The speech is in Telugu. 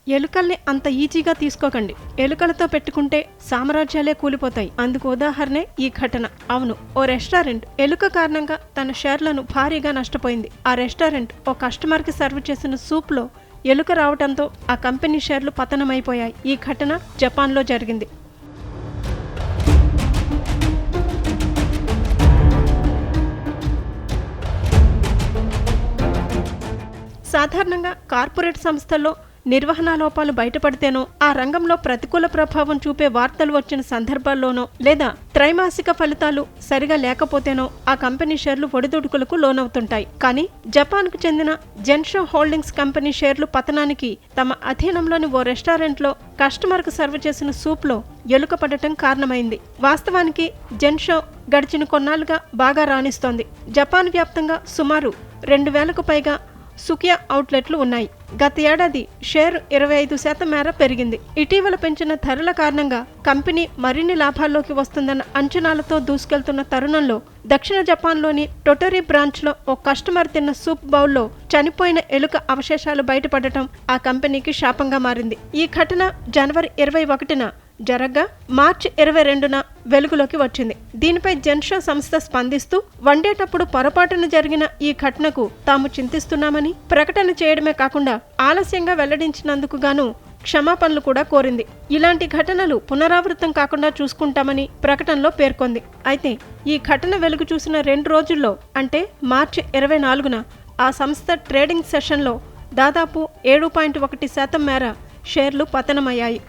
ఎలుకల్ని అంత ఈజీగా తీసుకోకండి. ఎలుకలతో పెట్టుకుంటే సామ్రాజ్యాలే కూలిపోతాయి. అందుకు ఉదాహరణే ఈ ఘటన. అవును, ఓ రెస్టారెంట్ ఎలుక కారణంగా తన షేర్లను భారీగా నష్టపోయింది. ఆ రెస్టారెంట్ ఓ కస్టమర్కి సర్వ్ చేసిన సూప్లో ఎలుక రావడంతో ఆ కంపెనీ షేర్లు పతనమైపోయాయి. ఈ ఘటన జపాన్లో జరిగింది. సాధారణంగా కార్పొరేట్ సంస్థల్లో నిర్వహణ లోపాలు బయటపడితేనో, ఆ రంగంలో ప్రతికూల ప్రభావం చూపే వార్తలు వచ్చిన సందర్భాల్లోనో, లేదా త్రైమాసిక ఫలితాలు సరిగా లేకపోతేనో ఆ కంపెనీ షేర్లు ఒడిదుడుకులకు లోనవుతుంటాయి. కానీ జపాన్కు చెందిన జెన్షో హోల్డింగ్స్ కంపెనీ షేర్లు పతనానికి తమ అధీనంలోని ఓ రెస్టారెంట్లో కస్టమర్కు సర్వ్ చేసిన సూప్లో ఎలుక పడటం కారణమైంది. వాస్తవానికి జెన్షో గడిచిన కొన్నాళ్లుగా బాగా రాణిస్తోంది. జపాన్ వ్యాప్తంగా సుమారు 2000కు పైగా సుకియా అవుట్లెట్లు ఉన్నాయి. గత ఏడాది షేర్ 25% మేర పెరిగింది. ఇటీవల పెంచిన ధరల కారణంగా కంపెనీ మరిన్ని లాభాల్లోకి వస్తుందన్న అంచనాలతో దూసుకెళ్తున్న తరుణంలో దక్షిణ జపాన్లోని టొటోరి బ్రాంచ్లో ఓ కస్టమర్ తిన్న సూప్ బౌల్లో చనిపోయిన ఎలుక అవశేషాలు బయటపడటం ఆ కంపెనీకి శాపంగా మారింది. ఈ ఘటన జనవరి 21న జరగ్గా మార్చి 22న వెలుగులోకి వచ్చింది. దీనిపై జెన్షో సంస్థ స్పందిస్తూ వండేటప్పుడు పొరపాటున జరిగిన ఈ ఘటనకు తాము చింతిస్తున్నామని ప్రకటన చేయడమే కాకుండా ఆలస్యంగా వెల్లడించినందుకు గాను క్షమాపణలు కూడా కోరింది. ఇలాంటి ఘటనలు పునరావృతం కాకుండా చూసుకుంటామని ప్రకటనలో పేర్కొంది. అయితే ఈ ఘటన వెలుగు చూసిన 2 రోజుల్లో అంటే మార్చి 24న ఆ సంస్థ ట్రేడింగ్ సెషన్లో దాదాపు 7.1% మేర షేర్లు పతనమయ్యాయి.